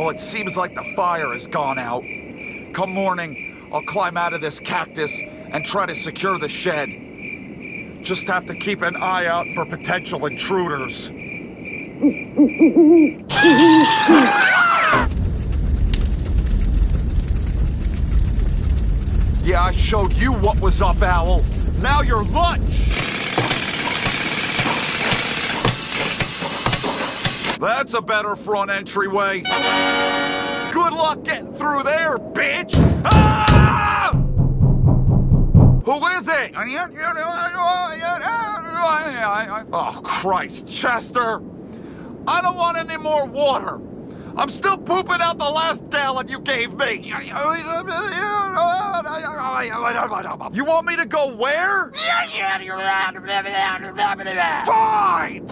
Well, it seems like the fire has gone out. Come morning, I'll climb out of this cactus and try to secure the shed. Just have to keep an eye out for potential intruders. Yeah, I showed you what was up, Owl. Now your lunch! That's a better front entryway. Good luck getting through there, bitch! Ah! Who is it? Oh, Christ, Chester. I don't want any more water. I'm still pooping out the last gallon you gave me. You want me to go where? Fine!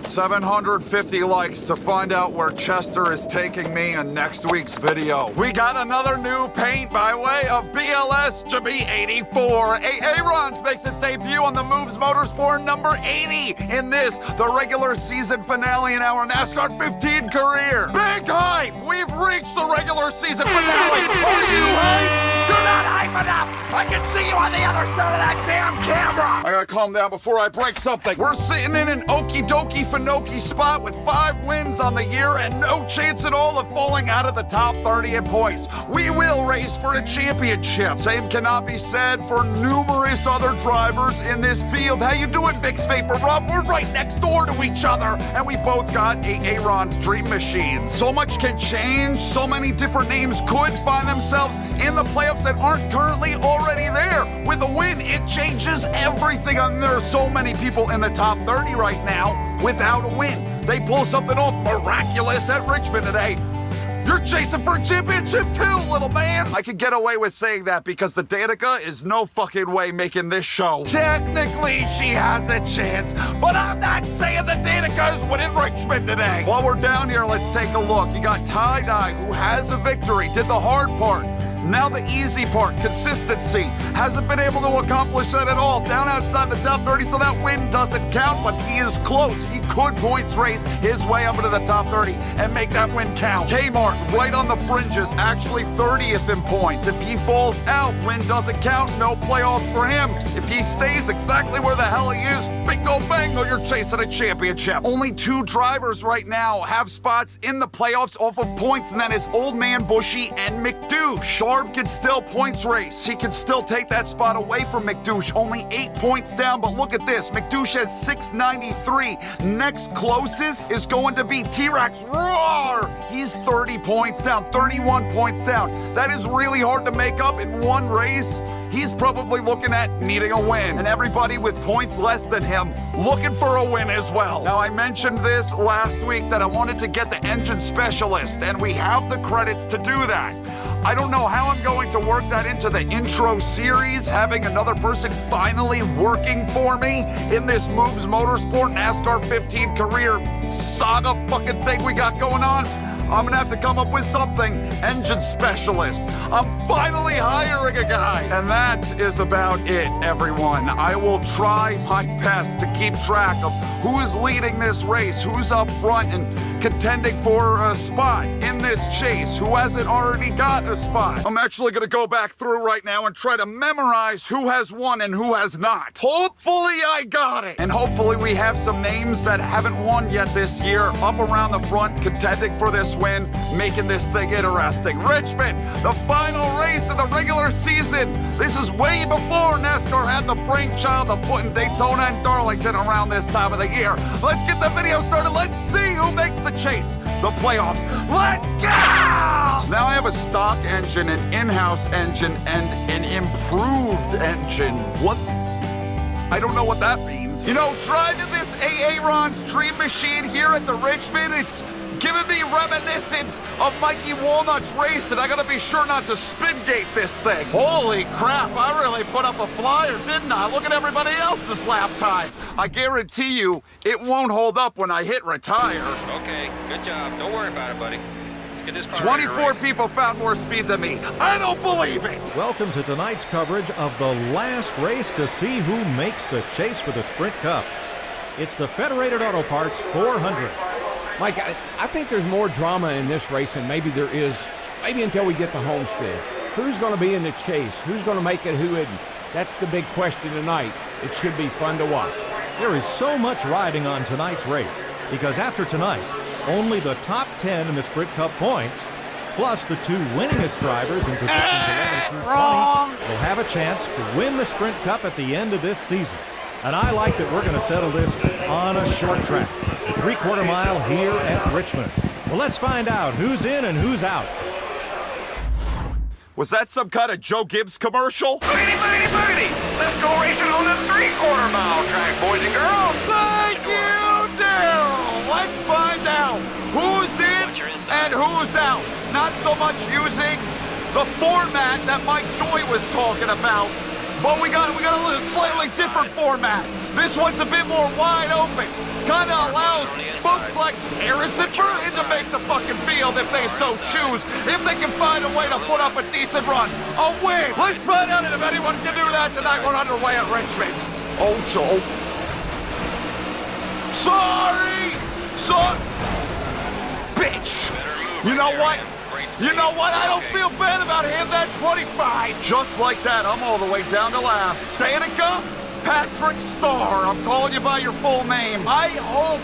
750 likes to find out where Chester is taking me in next week's video. We got another new paint by way of BLS GB84. Aaron's makes its debut on the Mrucz Motorsport number 80 in this, the regular season finale in our NASCAR 15 career. Big hype! We've reached the regular season finale. Are you hyped? You're not hype enough! I can see you on the other side of that damn camera! I gotta calm down before I break something. We're sitting in an okie dokie Finoki spot with 5 wins on the year and no chance at all of falling out of the top 30 in points. We will race for a championship. Same cannot be said for numerous other drivers in this field. How you doing, Vic's Vapor Rob? We're right next door to each other, and we both got Aaron's Dream Machine. So much can change. So many different names could find themselves in the playoffs that aren't currently already there. With a win, it changes everything. And there are so many people in the top 30 right now without a win. They pull something off miraculous at Richmond today. You're chasing for a championship too, little man. I could get away with saying that because the Danica is no fucking way making this show. Technically, she has a chance, but I'm not saying the Danica is winning Richmond today. While we're down here, let's take a look. You got Tie-Dye, who has a victory, did the hard part. Now the easy part, consistency. Hasn't been able to accomplish that at all. Down outside the top 30, so that win doesn't count, but he is close. He could points race his way up into the top 30 and make that win count. Kmart, right on the fringes, actually 30th in points. If he falls out, win doesn't count, no playoffs for him. If he stays exactly where the hell he is, bingo bango, you're chasing a championship. Only 2 drivers right now have spots in the playoffs off of points, and that is Old Man Bushy and McDouche. Darb can still points race. He can still take that spot away from McDouche. Only 8 points down, but look at this. McDouche has 693. Next closest is going to be T-Rex. Roar! He's 30 points down, 31 points down. That is really hard to make up in one race. He's probably looking at needing a win, and everybody with points less than him looking for a win as well. Now, I mentioned this last week that I wanted to get the engine specialist, and we have the credits to do that. I don't know how I'm going to work that into the intro series, having another person finally working for me in this Mrucz Motorsport NASCAR 15 career saga fucking thing we got going on. I'm gonna have to come up with something. Engine specialist. I'm finally hiring a guy. And that is about it, everyone. I will try my best to keep track of who is leading this race, who's up front and contending for a spot in this chase, who hasn't already got a spot. I'm actually gonna go back through right now and try to memorize who has won and who has not. Hopefully I got it. And hopefully we have some names that haven't won yet this year up around the front contending for this win, making this thing interesting. Richmond, the final race of the regular season. This is way before NASCAR had the brainchild of putting Daytona and Darlington around this time of the year. Let's get the video started. Let's see who makes the chase, the playoffs. Let's go! So now I have a stock engine, an in-house engine, and an improved engine. What? I don't know what that means. You know, driving this Aaron's Dream Machine here at the Richmond, it's giving me reminiscent of Mikey Walnut's race, and I gotta be sure not to SPINGATE this thing. Holy crap, I really put up a flyer, didn't I? Look at everybody else's lap time. I guarantee you, it won't hold up when I hit retire. Okay, good job. Don't worry about it, buddy. Just 24 people found more speed than me. I don't believe it. Welcome to tonight's coverage of the last race to see who makes the chase for the Sprint Cup. It's the Federated Auto Parts 400. Mike, I think there's more drama in this race than maybe there is, maybe until we get to Homestead. Who's going to be in the chase? Who's going to make it? Who isn't? That's the big question tonight. It should be fun to watch. There is so much riding on tonight's race because after tonight, only the top 10 in the Sprint Cup points, plus the two winningest drivers in positions 11 through 20, will have a chance to win the Sprint Cup at the end of this season. And I like that we're going to settle this on a short track, the 3/4 mile here at Richmond. Well, let's find out who's in and who's out. Was that some kind of Joe Gibbs commercial? Birdie, birdie, birdie! Let's go racing on the 3/4 mile track, boys and girls! Thank you, Daryl! Let's find out who's in and who's out. Not so much using the format that Mike Joy was talking about, but we got a slightly different format. This one's a bit more wide open. Kind of allows folks like Harrison Burton to make the fucking field if they so choose, if they can find a way to put up a decent run. A win! Let's find out if anyone can do that tonight. We're underway at Richmond. Oh, Joe. Sorry! Bitch! You know what? You know what? I don't feel bad about him. That 25. Just like that, I'm all the way down to last. Danica Patrick Starr. I'm calling you by your full name. I hope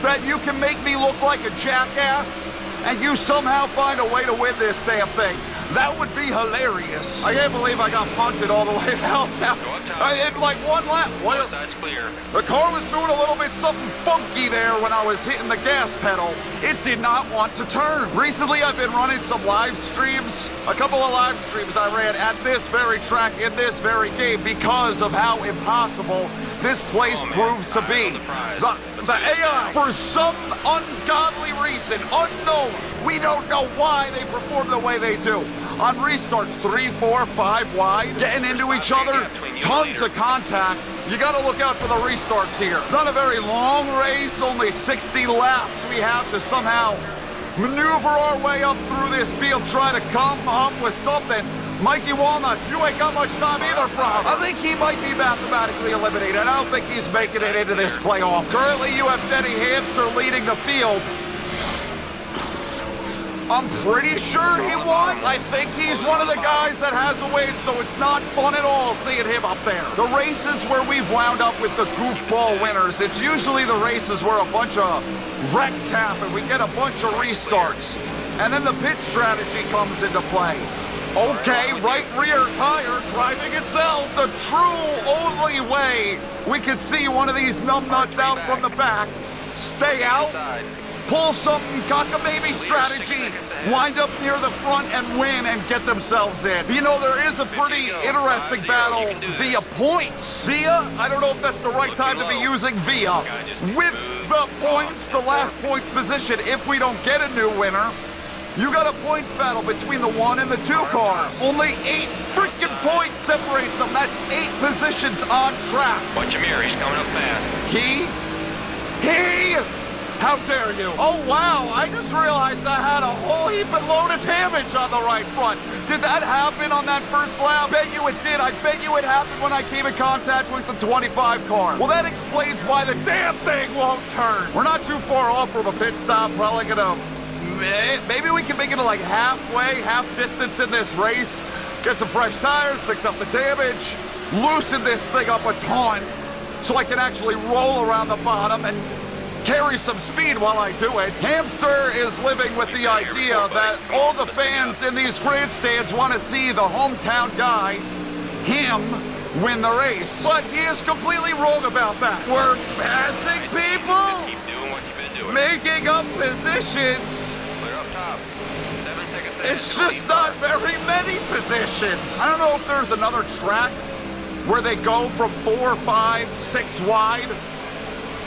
that you can make me look like a jackass and you somehow find a way to win this damn thing. That would be hilarious. I can't believe I got punted all the way down. In like one lap. That's clear. The car was doing a little bit something funky there when I was hitting the gas pedal. It did not want to turn. Recently, I've been running some live streams. A couple of live streams I ran at this very track in this very game because of how impossible this place proves to be. The AI, for some ungodly reason, unknown, we don't know why they perform the way they do. On restarts, 3, 4, 5 wide, getting into each other, tons of contact. You gotta look out for the restarts here. It's not a very long race, only 60 laps. We have to somehow maneuver our way up through this field, try to come up with something. Mikey Walnuts, you ain't got much time either, bro. I think he might be mathematically eliminated. I don't think he's making it into this playoff. Currently, you have Denny Hamster leading the field. I'm pretty sure he won. I think he's one of the guys that has a win, so it's not fun at all seeing him up there. The races where we've wound up with the goofball winners, it's usually the races where a bunch of wrecks happen. We get a bunch of restarts, and then the pit strategy comes into play. Okay, right rear tire driving itself. The true only way we could see one of these numbnuts out from the back. Stay out. Pull some cockamamie strategy, wind up near the front and win and get themselves in. You know, there is a pretty interesting battle via points. Via, I don't know if that's the right time to be using via. With the points, the last points position, if we don't get a new winner, you got a points battle between the 1 and the 2 cars. Only 8 freaking points separates them. That's 8 positions on track. Bunch of mirrors coming up fast. He, how dare you? Oh, wow, I just realized I had a whole heap and load of damage on the right front. Did that happen on that first lap? I bet you it did. I bet you it happened when I came in contact with the 25 car. Well, that explains why the damn thing won't turn. We're not too far off from a pit stop. Probably gonna, maybe we can make it like half distance in this race. Get some fresh tires, fix up the damage, loosen this thing up a ton so I can actually roll around the bottom and carry some speed while I do it. Hamster is living with the idea that all the fans in these grandstands want to see the hometown guy, him, win the race. But he is completely wrong about that. We're passing people, Keep doing what you've been doing. making up positions. Clear up top. 7 seconds. It's just not very many positions. I don't know if there's another track where they go from 4, 5, 6 wide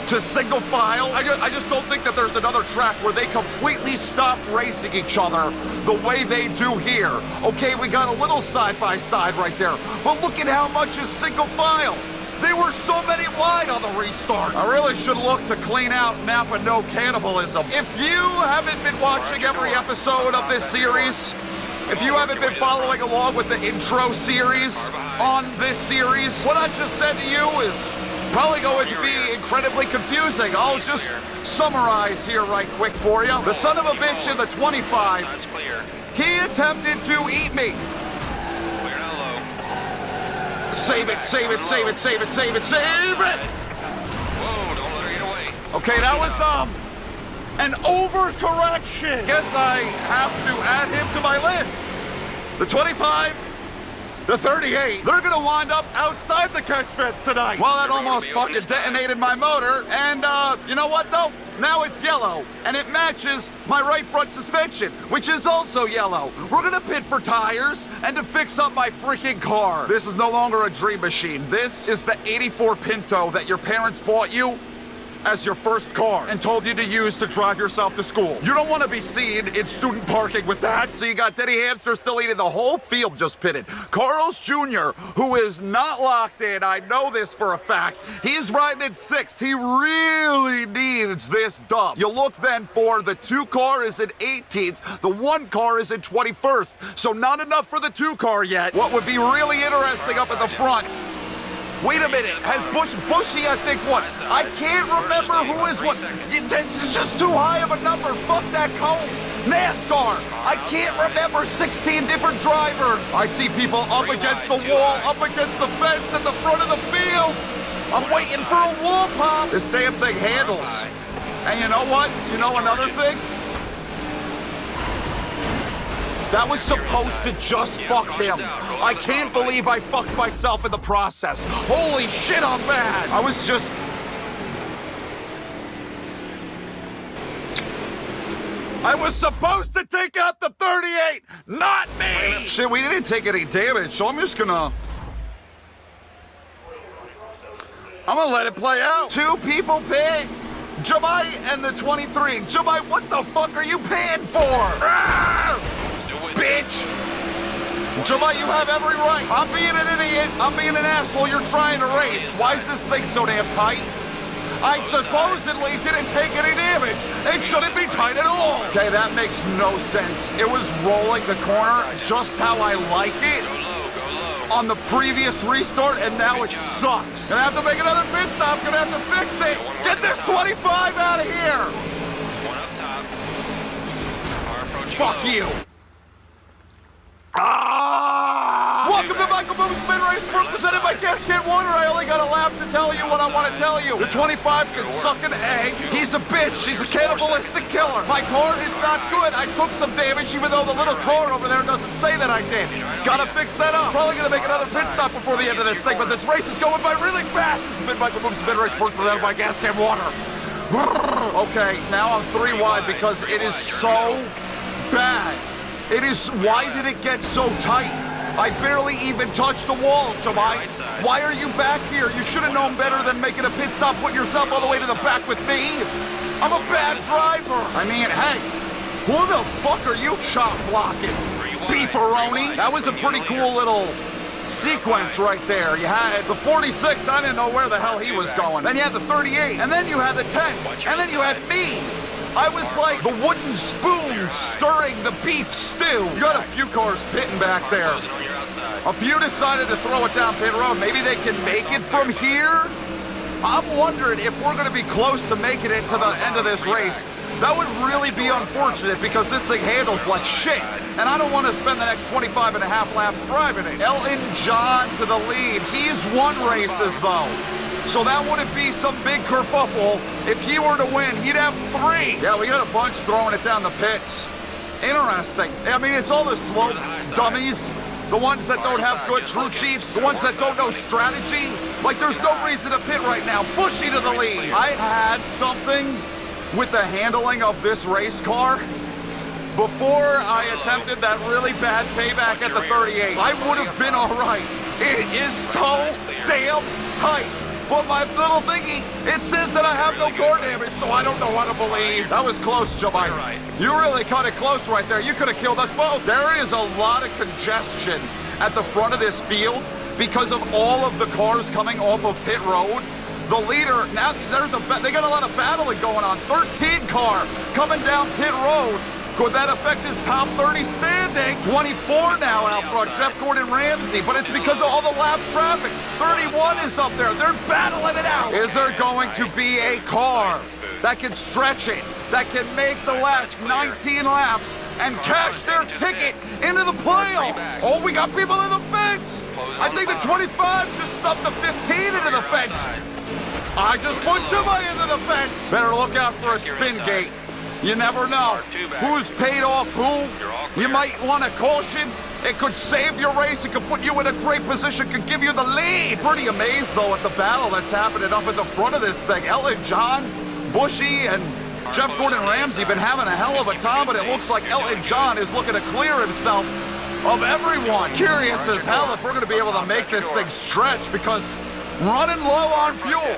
to single file. I just don't think that there's another track where they completely stop racing each other the way they do here. Okay, we got a little side by side right there, but look at how much is single file. They were so many wide on the restart. I really should look to clean out Napa No Cannibalism. If you haven't been watching every episode of this series, if you haven't been following along with the intro series on this series, what I just said to you is probably going to be incredibly confusing. I'll just summarize here right quick for you. The son of a bitch in the 25, he attempted to eat me. Save it, save it, save it, save it, save it, save it! Whoa, don't let her get away. Okay, that was, an overcorrection. Guess I have to add him to my list. The 25, the 38, they're gonna wind up outside the catch fence tonight. Well, that almost fucking detonated my motor, and, you know what, though? Now it's yellow, and it matches my right front suspension, which is also yellow. We're gonna pit for tires and to fix up my freaking car. This is no longer a dream machine. This is the 84 Pinto that your parents bought you as your first car and told you to use to drive yourself to school. You don't want to be seen in student parking with that. So you got Denny Hamster still eating, the whole field just pitted. Carl's Jr., who is not locked in, I know this for a fact, he's riding in 6th. He really needs this dub. You look then for the 2 car is in 18th, the 1 car is in 21st. So not enough for the 2 car yet. What would be really interesting up at the front, wait a minute, has Bushy, I think, what? I can't remember who is what. It's just too high of a number. Fuck that cone. NASCAR. I can't remember 16 different drivers. I see people up against the wall, up against the fence in the front of the field. I'm waiting for a wall pop. This damn thing handles. And you know what? You know another thing? That was supposed to just fuck him. I can't believe I fucked myself in the process. Holy shit, I'm bad. I was just... I was supposed to take out the 38, not me! Shit, we didn't take any damage, so I'm just gonna... I'm gonna let it play out. 2 people pay. Jamai and the 23. Jamai, what the fuck are you paying for? Arrgh! Bitch! Jamai, you have every right. I'm being an idiot. I'm being an asshole. You're trying to race. Why is this thing so damn tight? I supposedly didn't take any damage. It shouldn't be tight at all. Okay, that makes no sense. It was rolling the corner just how I like it on the previous restart, and now it sucks. Gonna have to make another pit stop. Gonna have to fix it. Get this 25 out of here. Fuck you. Welcome to Michael Mrucz Race, presented by Cascade Water. I only got a lap to tell you what I want to tell you. The 25 can suck an egg. He's a bitch. He's a cannibalistic killer. My car is not good. I took some damage, even though the little car over there doesn't say that I did. Gotta fix that up. Probably gonna make another pit stop before the end of this thing, but this race is going by really fast. This has been Michael Mrucz Race, presented by Cascade Water. Okay, now I'm 3 wide because it is so bad. It is, why did it get so tight? I barely even touched the wall, Jamai. Why are you back here? You should have known better than making a pit stop, putting yourself all the way to the back with me. I'm a bad driver. I mean, hey, who the fuck are you chop blocking? Beefaroni? That was a pretty cool little sequence right there. You had the 46, I didn't know where the hell he was going. Then you had the 38, and then you had the 10, and then you had me. I was like the wooden spoon stirring the beef stew. You got a few cars pitting back there. A few decided to throw it down pit road. Maybe they can make it from here? I'm wondering if we're going to be close to making it to the end of this race. That would really be unfortunate because this thing handles like shit. And I don't want to spend the next 25 and a half laps driving it. Elton John to the lead. He's won races though. So that wouldn't be some big kerfuffle. If he were to win, he'd have 3. Yeah, we got a bunch throwing it down the pits. Interesting. I mean, it's all the slow dummies, the ones that don't have good crew chiefs, the ones that don't know strategy. Like, there's no reason to pit right now. Bushy to the lead. I had something with the handling of this race car. Before I attempted that really bad payback at the 38, I would have been all right. It is so damn tight. But my little thingy, it says that I have no core damage, so I don't know what to believe. That was close, Jamai. You really cut it close right there. You could have killed us both. There is a lot of congestion at the front of this field. because of all of the cars coming off of pit road. The leader, now they got a lot of battling going on. 13 car coming down pit road. Could that affect his top 30 standing? 24 now out front, Jeff Gordon Ramsay, but it's because of all the lap traffic. 31 is up there, they're battling it out. Is there going to be a car that can stretch it, that can make the last 19 laps and cash their ticket into the playoffs? Oh, we got people in the fence. I think the 25 just stuffed the 15 into the fence. I just put Jimmy into the fence. Better look out for a spin gate. You never know who's paid off who. You might want a caution. It could save your race. It could put you in a great position, could give you the lead. Pretty amazed, though, at the battle that's happening up at the front of this thing. Elton John, Bushy, and Jeff Gordon Ramsay been having a hell of a time, but it looks like Elton John is looking to clear himself of everyone. Curious as hell if we're going to be able to make this thing stretch, because running low on fuel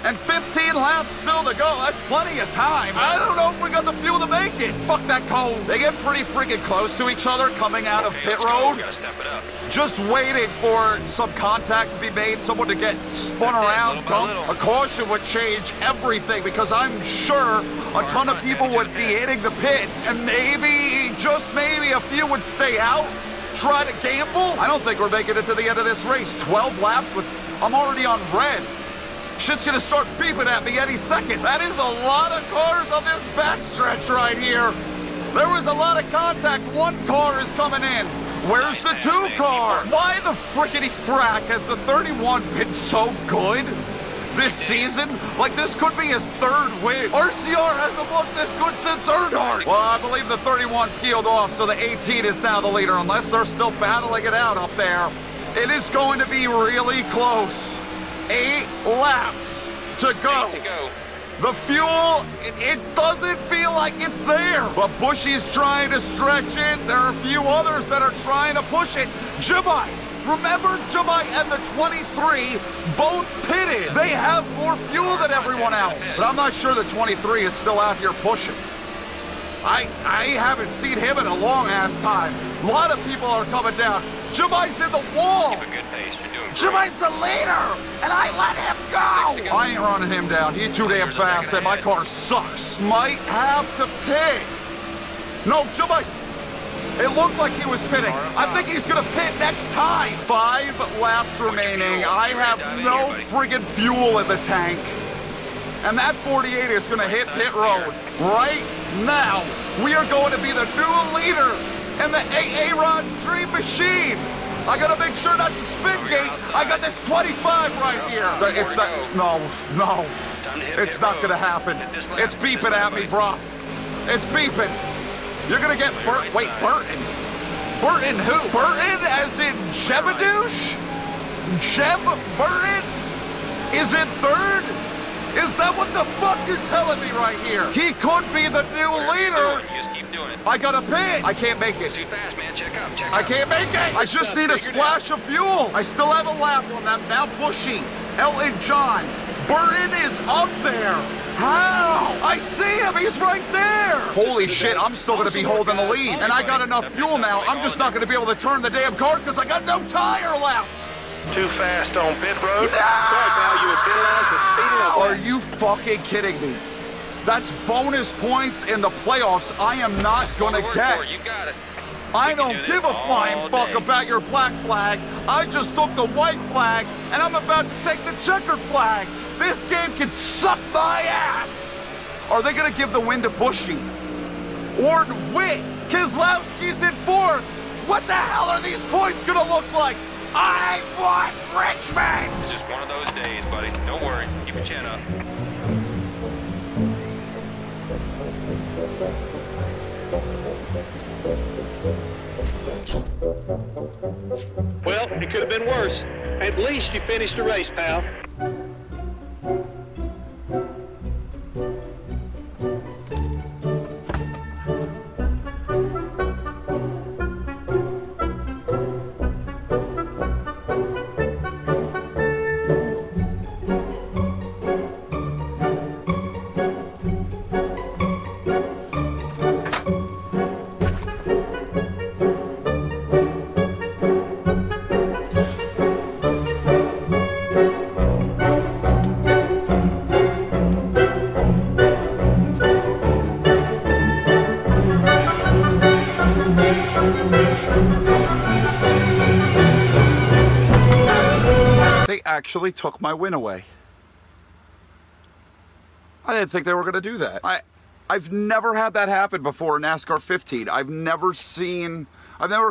and 15 laps still to go. That's plenty of time. I don't know if we got the fuel to make it. Fuck that cold. They get pretty freaking close to each other coming out of pit road. Just waiting for some contact to be made, someone to get spun around, dumped. A caution would change everything, because I'm sure a ton of people would be hitting the pits, and maybe, just maybe, a few would stay out, try to gamble. I don't think we're making it to the end of this race. 12 laps with, I'm already on red. Shit's gonna start beeping at me any second. That is a lot of cars on this backstretch right here. There was a lot of contact. One car is coming in. Where's the 2 car? Why the frickety frack has the 31 been so good this season? Like, this could be his 3rd win. RCR hasn't looked this good since Earnhardt. Well, I believe the 31 peeled off, so the 18 is now the leader, unless they're still battling it out up there. It is going to be really close. 8 laps to go. The fuel, it doesn't feel like it's there. But Bushy's trying to stretch it. There are a few others that are trying to push it. Jimmy, remember Jimmy and the 23 both pitted. They have more fuel than everyone else. But I'm not sure the 23 is still out here pushing. I haven't seen him in a long ass time. A lot of people are coming down. Jimmy's in the wall. Keep a good pace. You're doing great. Jimmy's the leader, and I let him go. I ain't running him down. He's too damn fast, and my car sucks. Might have to pit. No, Jimmy's. It looked like he was pitting. I think he's gonna pit next time. 5 laps remaining. I have no friggin' fuel in the tank. And that 48 is gonna hit pit road right now. We are going to be the new leader in the Aaron's Dream Machine. I gotta make sure not to spin gate. I got this 25 right here. It's not, no. It's not gonna happen. It's beeping at me, bro. It's beeping. You're gonna get Burton. Wait, Burton? Burton who? Burton as in Jebadouche? Jeb Burton is in 3rd? Is that what the fuck you're telling me right here? He could be the new leader. Just keep doing it. I gotta pit. I can't make it. Too fast, man. Check up. I can't make it. I just need a splash of fuel. I still have a lap on them. Now Bushy, Elton John, Burton is up there. How? I see him. He's right there. Holy shit, I'm still gonna be holding the lead. And I got enough fuel now. I'm just not gonna be able to turn the damn car because I got no tire left. Too fast on pit road. No! Sorry, pal. You were penalized with speeding up. Are you fucking kidding me? That's bonus points in the playoffs I am not gonna get. You got it. I don't give a flying fuck about your black flag. I just took the white flag, and I'm about to take the checkered flag. This game can suck my ass. Are they gonna give the win to Bushy? Or Witt? Keselowski's in 4th. What the hell are these points gonna look like? I want Richmond! Just one of those days, buddy. Don't worry. Keep your chin up. Well, it could have been worse. At least you finished the race, pal. actually took my win away. I didn't think they were going to do that. I've never had that happen before in NASCAR 15. I've never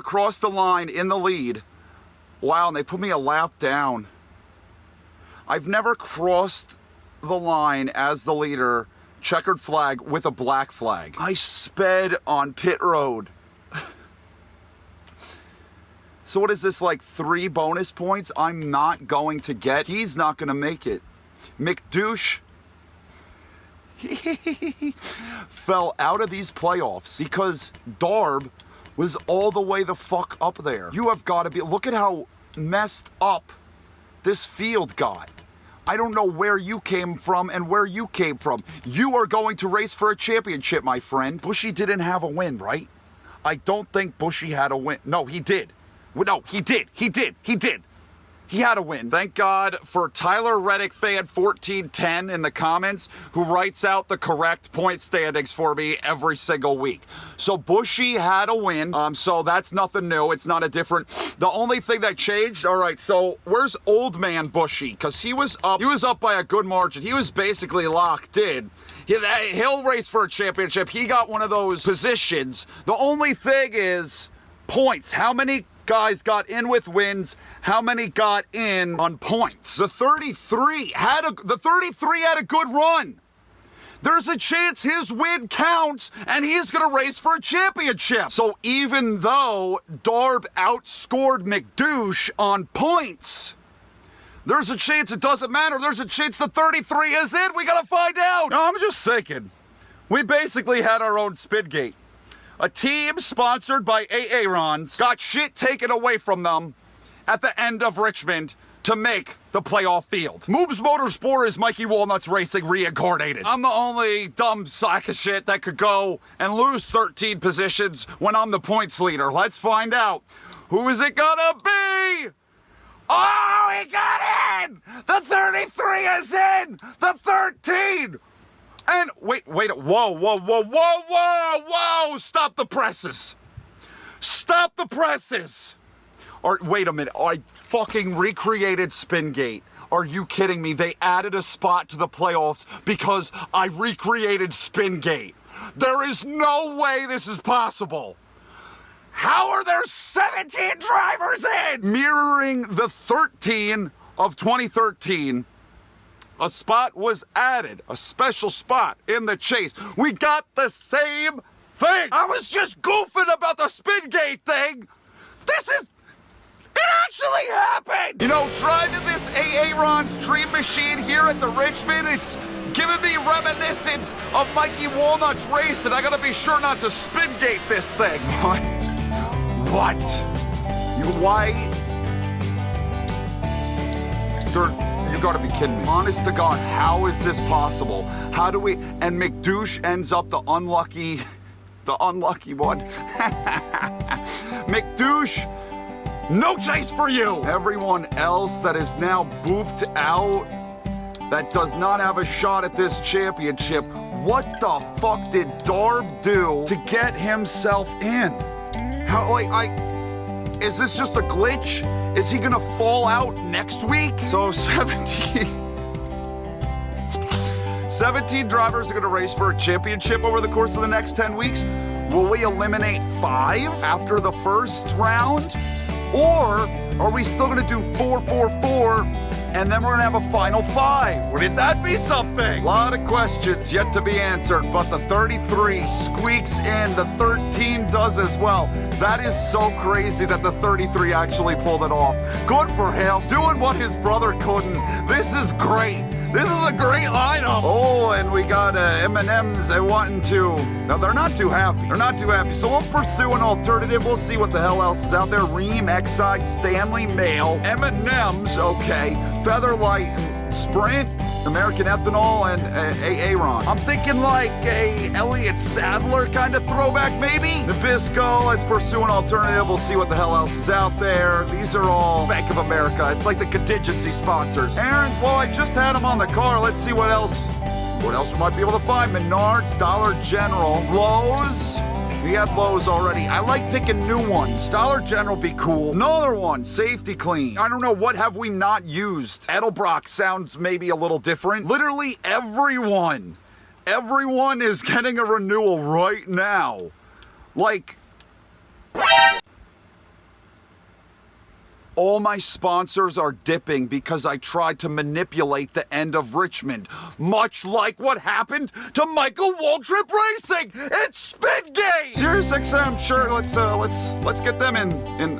crossed the line in the lead. Wow, and they put me a lap down. I've never crossed the line as the leader, checkered flag with a black flag. I sped on pit road. So what is this, like 3 bonus points I'm not going to get? He's not going to make it. McDouche fell out of these playoffs because Darb was all the way the fuck up there. You have got to be, look at how messed up this field got. I don't know where you came from and where you came from. You are going to race for a championship, my friend. Bushy didn't have a win, right? I don't think Bushy had a win. No, he did. No, he did. He had a win. Thank God for Tyler Reddick fan 1410 in the comments, who writes out the correct point standings for me every single week. So Bushy had a win. So that's nothing new. It's not a different. The only thing that changed. All right. So where's old man Bushy? Because he was up by a good margin. He was basically locked in. He'll race for a championship. He got one of those positions. The only thing is points. How many guys got in with wins? How many got in on points? The 33 had a good run. There's a chance his win counts and he's gonna race for a championship. So even though Darb outscored McDouche on points, there's a chance it doesn't matter. There's a chance the 33 is in. We gotta find out. No, I'm just thinking. We basically had our own SPINGATE. A team sponsored by Aarons got shit taken away from them at the end of Richmond to make the playoff field. Mrucz Motorsport is Mikey Walnuts Racing reincarnated. I'm the only dumb sack of shit that could go and lose 13 positions when I'm the points leader. Let's find out. Who is it gonna be? Oh, he got in! The 33 is in! The 13! And wait, whoa, stop the presses. Stop the presses. Or wait a minute, I fucking recreated SPINGATE. Are you kidding me? They added a spot to the playoffs because I recreated SPINGATE. There is no way this is possible. How are there 17 drivers in? Mirroring the 13 of 2013, a spot was added, a special spot in the chase. We got the same thing. I was just goofing about the SPINGATE thing. It actually happened. You know, driving this Aaron's Dream Machine here at the Richmond, it's giving me reminiscent of Mikey Walnuts race, and I gotta be sure not to SPINGATE this thing. What? Why? You gotta be kidding me. Honest to God, how is this possible? How do we, and McDouche ends up the unlucky one. McDouche, no chase for you. Everyone else that is now booped out, that does not have a shot at this championship, what the fuck did Darb do to get himself in? How, is this just a glitch? Is he gonna fall out next week? So 17 drivers are gonna race for a championship over the course of the next 10 weeks. Will we eliminate 5 after the first round? Or are we still gonna do 4-4-4 and then we're gonna have a final 5? Wouldn't that be something? A lot of questions yet to be answered, but the 33 squeaks in, the 13 does as well. That is so crazy that the 33 actually pulled it off. Good for him, doing what his brother couldn't. This is great. This is a great lineup. Oh, and we got M&M's wanting to. No, they're not too happy. They're not too happy. So we'll pursue an alternative. We'll see what the hell else is out there. Ream, Exide, Stanley, Mail, M&M's, okay. Featherlight, and Sprint, American Ethanol, and Aaron. I'm thinking like a Elliott Sadler kind of throwback, maybe? Nabisco, let's pursue an alternative. We'll see what the hell else is out there. These are all Bank of America. It's like the contingency sponsors. Aaron's, well, I just had him on the car. Let's see what else we might be able to find. Menards, Dollar General, Lowe's, We had Lowe's already. I like picking new ones. Dollar General be cool. Another one, Safety Clean. I don't know, what have we not used? Edelbrock sounds maybe a little different. Literally everyone is getting a renewal right now. Like, all my sponsors are dipping because I tried to manipulate the end of Richmond, much like what happened to Michael Waltrip Racing. It's SPINGATE. SiriusXM, sure. Let's get them in.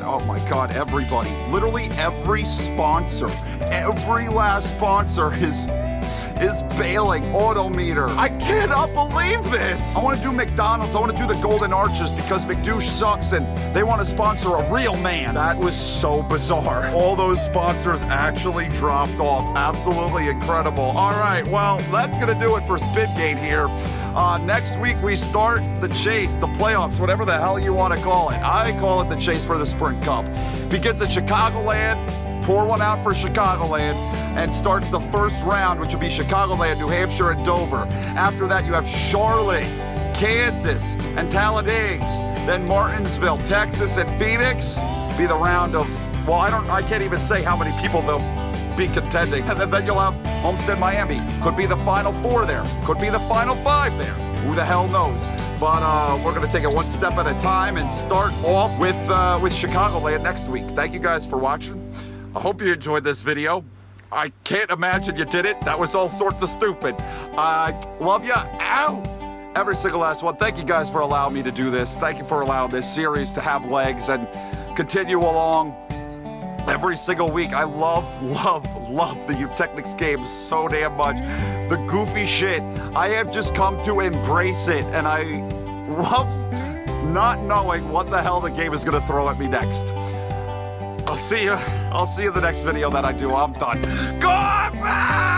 Oh my God, everybody! Literally every sponsor, every last sponsor is bailing. Autometer. I cannot believe this. I want to do McDonald's. I want to do the Golden Arches because McDouche sucks and they want to sponsor a real man. That was so bizarre. All those sponsors actually dropped off. Absolutely incredible. All right, well, that's going to do it for SPINGATE here. Next week, we start the chase, the playoffs, whatever the hell you want to call it. I call it the chase for the Sprint Cup. Begins at Chicagoland. Pour one out for Chicagoland and starts the first round, which will be Chicagoland, New Hampshire, and Dover. After that, you have Charlotte, Kansas, and Talladega. Then Martinsville, Texas, and Phoenix be the round of, well, I can't even say how many people they'll be contending. And then you'll have Homestead, Miami. Could be the Final Four there. Could be the Final Five there. Who the hell knows? But we're going to take it one step at a time and start off with Chicagoland next week. Thank you guys for watching. I hope you enjoyed this video. I can't imagine you did it. That was all sorts of stupid. Love ya. Ow. Every single last one. Thank you guys for allowing me to do this. Thank you for allowing this series to have legs and continue along every single week. I love the Eutechnics games so damn much. The goofy shit. I have just come to embrace it, and I love not knowing what the hell the game is going to throw at me next. I'll see you in the next video that I do. I'm done. Goodbye!